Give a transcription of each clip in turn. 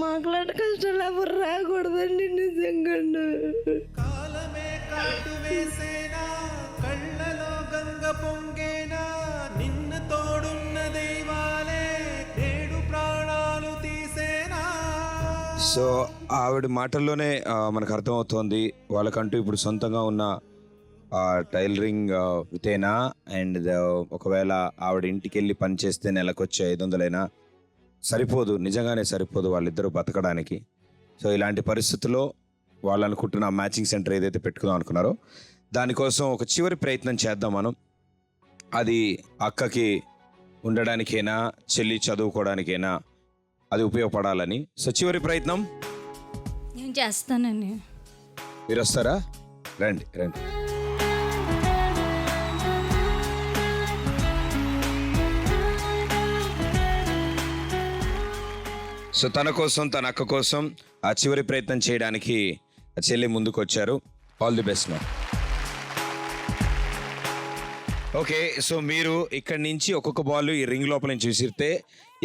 మాట్లాడే కష్టాలు ఎవరు రాకూడదండి నిజంగా. కాలమే కాటు వేసేనా, కళ్ళలో గంగ పొంగేనా, నిన్ను తోడున్న దైవాలే నేడు ప్రాణాలు తీసేనా. సో ఆవిడ మాటల్లోనే మనకు అర్థమవుతోంది వాళ్ళకంటూ ఇప్పుడు సొంతంగా ఉన్న టైలరింగ్ వితేనా అండ్ ఒకవేళ ఆవిడ ఇంటికి వెళ్ళి పని చేస్తే నెలకొచ్చే 500 సరిపోదు, నిజంగానే సరిపోదు వాళ్ళిద్దరూ బతకడానికి. సో ఇలాంటి పరిస్థితుల్లో వాళ్ళు అనుకుంటున్న మ్యాచింగ్ సెంటర్ ఏదైతే పెట్టుకుందాం అనుకున్నారో దానికోసం ఒక చివరి ప్రయత్నం చేద్దాం మనం. అది అక్కకి ఉండడానికైనా చెల్లి చదువుకోవడానికైనా అది ఉపయోగపడాలని. సో చివరి ప్రయత్నం నేను చేస్తానండి. మీరు వస్తారా? రండి రండి. సో తన కోసం తన అక్క కోసం ఆ చివరి ప్రయత్నం చేయడానికి చెల్లి ముందుకు వచ్చారు. All the best ma'am. Okay, so మీరు ఇక్కడి నుంచి ఒక్కొక్క బాల్ ఈ రింగ్ లోపల నుంచి విసిరితే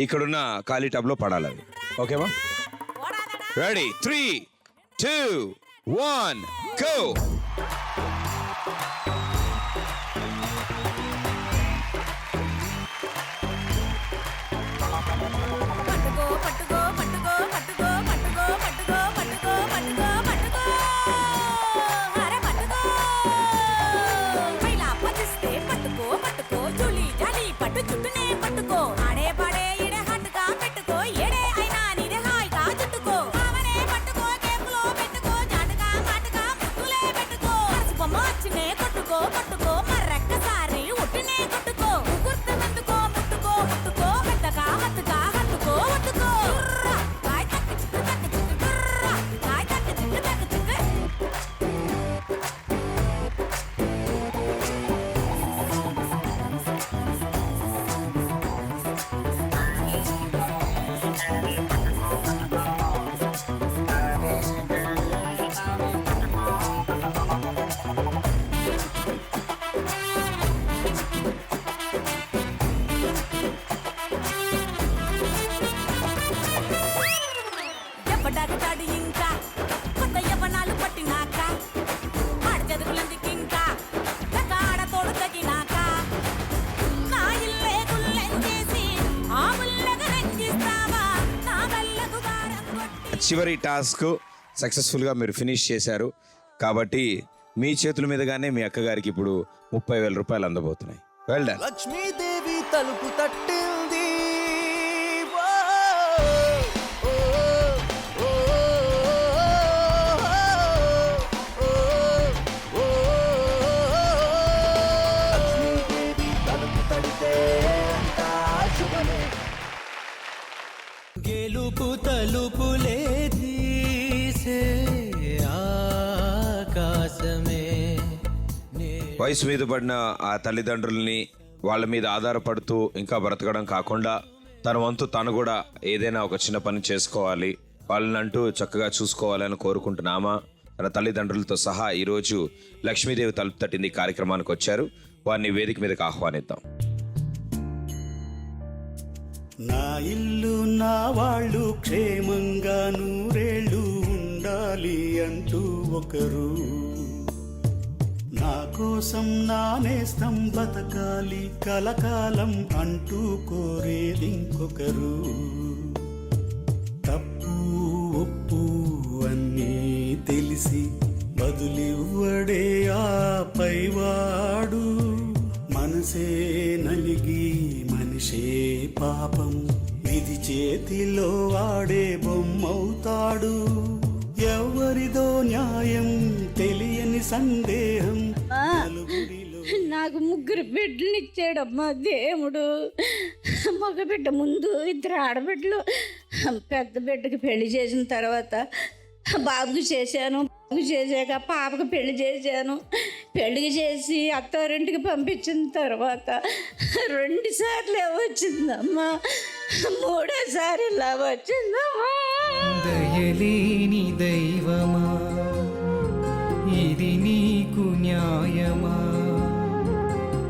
ఇక్కడున్న ఖాళీ టబ్లో పడాలి అవి. ఓకేమా? Ready, 3, 2, 1 go. చివరి టాస్క్ సక్సెస్ఫుల్గా మీరు ఫినిష్ చేశారు కాబట్టి మీ చేతుల మీదుగానే మీ అక్కగారికి ఇప్పుడు 30,000 రూపాయలు అందబోతున్నాయి. Well done. లక్ష్మీదేవి తలుపు తట్టింది, గెలుపు తలుపులే తీసే ఆకాశమే. వయసు మీద పడిన ఆ తల్లిదండ్రుల్ని వాళ్ళ మీద ఆధారపడుతూ ఇంకా బ్రతకడం కాకుండా తన వంతు తను కూడా ఏదైనా ఒక చిన్న పని చేసుకోవాలి, వాళ్ళనంటూ చక్కగా చూసుకోవాలని కోరుకుంటున్నామా తన తల్లిదండ్రులతో సహా ఈరోజు లక్ష్మీదేవి తలుపు తట్టింది కార్యక్రమానికి వచ్చారు. వారిని వేదిక మీదకి ఆహ్వానిద్దాం. నా ఇల్లు నా వాళ్ళు క్షేమంగా నూరేళ్ళు ఉండాలి అంటూ ఒకరు, నా కోసం నా నేస్తం బతకాలి కలకాలం అంటూ కోరేది ఇంకొకరు. తప్పు ఒప్పు అన్నీ తెలిసి బదులివ్వడే ఆ పైవాడు, మనసే నలిగి మనిషే పాపం విధి చేతిలో వాడే బొమ్మవుతాడు. ఎవరిదో న్యాయం తెలియని సందేహం. నాకు 3 బిడ్డలు ఇచ్చాడమ్మా దేవుడు. మగ బిడ్డ ముందు 2 ఆడబిడ్డలు. పెద్ద బిడ్డకి పెళ్లి చేసిన తర్వాత బాబుకి చేశాను, బాబుకి చేశాక పాపకు పెళ్లి చేశాను. పెళ్లికి చేసి అత్తారింటికి పంపించిన తర్వాత 2 సార్లు వచ్చిందమ్మా, 3వ సారి ఇలా వచ్చిందమ్మా. దయలేని దైవమా ఇది నీకు న్యాయమా,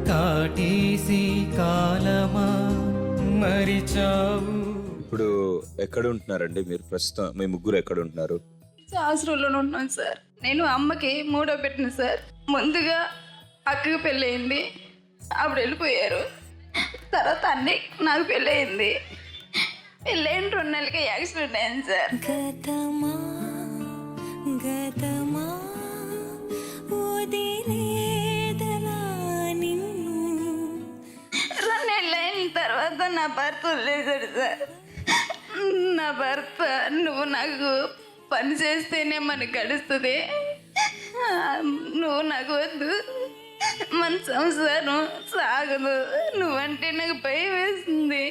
కాటేసి కాలమా మరిచావు. ఇప్పుడు ఎక్కడ ఉంటున్నారండి మీరు ప్రస్తుతం? మీ ముగ్గురు ఎక్కడ ఉంటున్నారు? శాస్త్రంలోనే ఉన్నాను సార్. నేను అమ్మకి మూడో పెట్టిన సార్. ముందుగా అక్కకి పెళ్ళయింది, అప్పుడు వెళ్ళిపోయారు. తర్వాత అన్నయ్య నాకు పెళ్ళయింది. పెళ్ళైన 2 నెలలకి యాక్సిడెంట్ అయింది సార్. గతమా గతమా వదిలేదలా నిన్ను. 2 నెలలు అయిన తర్వాత నా భర్త వదిలేశాడు సార్. నా భర్త, నువ్వు నాకు పని చేస్తేనే మనకు గడుస్తుంది, నువ్వు నాకు వద్దు, మన సంసారం సాగదు, నువ్వంటే నాకు భయం వేస్తుంది,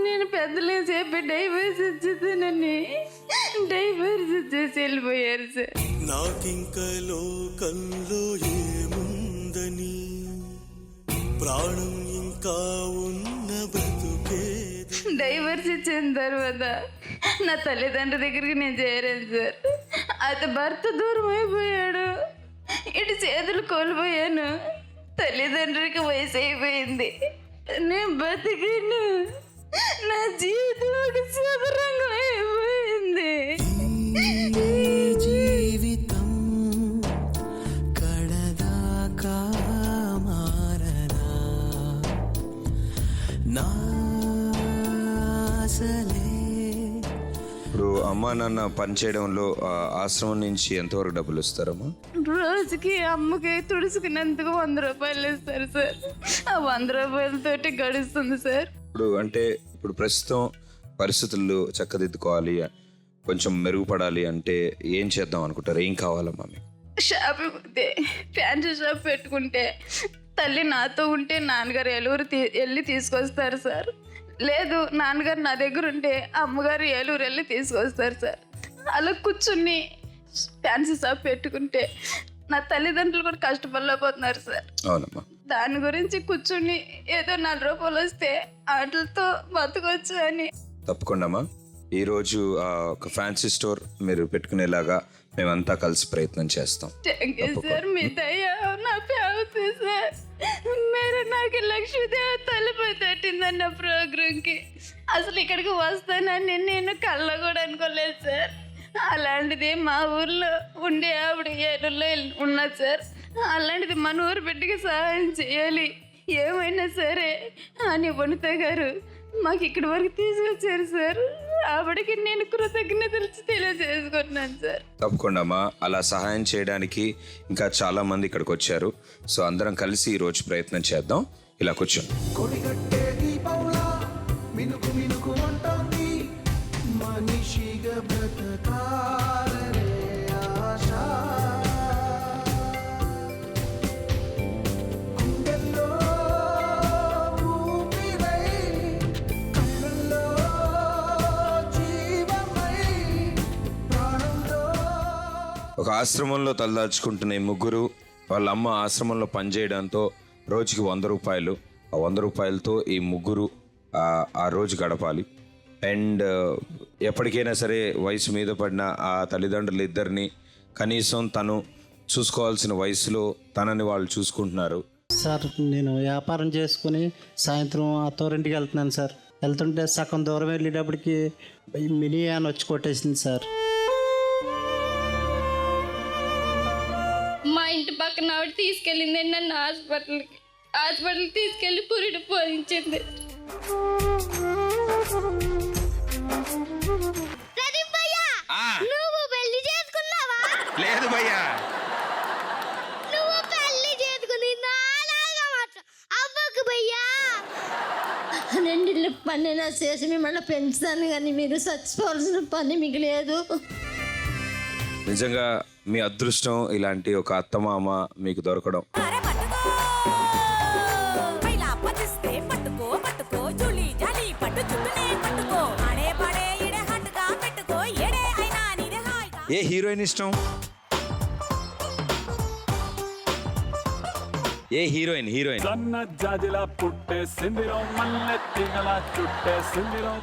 నేను పెద్దలే చెప్పి డైవర్స్ ఇచ్చేదానని డైవర్స్ ఇచ్చేసి వెళ్ళిపోయారు సార్. నాకింక లోకంలో ఏముందని, ప్రాణం ఇంకా ఉన్న బ్రతుకేది. డైవర్స్ ఇచ్చిన తర్వాత నా తల్లిదండ్రుల దగ్గరికి నేను చేరాను సార్. అయితే భర్త దూరం అయిపోయాడు, ఇటు చేతులు కోల్పోయాను, తల్లిదండ్రులకి వయసు అయిపోయింది, నేను బతికాను, నా జీవితం ఒక శుభరంగం అయిపోయింది. ఈ జీవితం కడదాకా మారనా నా ఆశలే. ఇప్పుడు అమ్మా నాన్న పని చేయడంలో ఆశ్రమం నుంచి ఎంతవరకు డబ్బులు ఇస్తారమ్మా? రోజుకి అమ్మకి తుడుచుకున్నందుకు 100 రూపాయలు ఇస్తారు సార్. ఆ 100 రూపాయలతోటి గడుస్తుంది సార్. ఇప్పుడు ప్రస్తుతం పరిస్థితులు చక్కదిద్దుకోవాలి, కొంచెం మెరుగుపడాలి అంటే ఏం చేద్దాం అనుకుంటారు? ఏం కావాలమ్మా మీకు? షాప్ పోతే ఫ్యాన్సీ షాప్ పెట్టుకుంటే తల్లి నాతో ఉంటే నాన్నగారు ఏలూరు వెళ్ళి తీసుకొస్తారు సార్. లేదు నాన్నగారు నా దగ్గర ఉంటే అమ్మగారు ఏలూరు వెళ్ళి తీసుకొస్తారు సార్. అలా కూర్చుని ఫ్యాన్సీ షాప్ పెట్టుకుంటే నా తల్లిదండ్రులు కూడా కష్టపడలేకపోతున్నారు సార్. అవునమ్మా. దాని గురించి కూర్చుని ఏదో 4 రూపాయలు వస్తే వాటితో బతకొచ్చు అని. తప్పకుండా అమ్మా. ఈరోజు ఒక ఫ్యాన్సీ స్టోర్ మీరు పెట్టుకునేలాగా మేమంతా కలిసి ప్రయత్నం చేస్తాం. థ్యాంక్ యూ సార్, మీ దయ నా పేవతి సార్. మీరు నాకు లక్ష్మీదేవి తలపై తట్టిందన్న ప్రోగ్రాంకి అసలు ఇక్కడికి వస్తానని నేను కళ్ళ కూడా అనుకోలేదు సార్. అలాంటిది మా ఊర్లో ఉండే ఆవిడ ఏలూరులో ఉన్నది సార్. అలాంటిది మన ఊరు బిడ్డకి సహాయం చేయాలి ఏమైనా సరే అని వనిత గారు మాకు ఇక్కడి వరకు తీసుకొచ్చారు సార్. ఆవిడకి నేను కృతజ్ఞతలు తెలియజేసుకుంటున్నాను సార్. తప్పకుండా అమ్మా. అలా సహాయం చేయడానికి ఇంకా చాలా మంది ఇక్కడికి వచ్చారు. సో అందరం కలిసి ఈరోజు ప్రయత్నం చేద్దాం. ఇలా కూర్చోండి. కొడిగట్టే దీపంలా మినుకు మినుకు అంటోంది మనిషిగా బ్రతకాలనే ఆశ. గుండెల్లో ఊపిరై కళ్ళల్లో జీవమై ప్రాణంలో. ఒక ఆశ్రమంలో తలదాచుకుంటున్న ఈ ముగ్గురు వాళ్ళ అమ్మ ఆశ్రమంలో పనిచేయడంతో రోజుకి 100 రూపాయలు. ఆ 100 రూపాయలతో ఈ ముగ్గురు ఆ రోజు గడపాలి. అండ్ ఎప్పటికైనా సరే వయసు మీద పడిన ఆ తల్లిదండ్రులు ఇద్దరిని కనీసం తను చూసుకోవాల్సిన వయసులో తనని వాళ్ళు చూసుకుంటున్నారు. సార్ నేను వ్యాపారం చేసుకుని సాయంత్రం అత్తవారింటికి వెళ్తున్నాను సార్. వెళ్తుంటే సగం దూరం వెళ్ళేటప్పటికి మినీ వ్యాన్ వచ్చి కొట్టేసింది సార్. మా ఇంటి పక్కన ఆవిడ తీసుకెళ్ళింది నన్ను హాస్పిటల్కి తీసుకెళ్ళి పురిటి పోయించింది. నువ్వు పెళ్లి చేసుకున్నావా? లేదు భయ్యా. నువ్వు పెళ్లి చేసుకుని నాలాగా మాత్రం అవ్వకు భయ్యా. 2 ఇళ్ళ పన్నైనా చేసి మిమ్మల్ని పెంచుతాను, కానీ మీరు చచ్చిపోవాల్సిన పని మీకు లేదు. నిజంగా మీ అదృష్టం ఇలాంటి ఒక అత్తమామ మీకు దొరకడం. ఏ హీరోయిన్ ఇష్టం? ఏ హీరోయిన్? సన్న జాజిలా పుట్టే సిందిరం మల్లె తీగల చుట్టే సిందిరం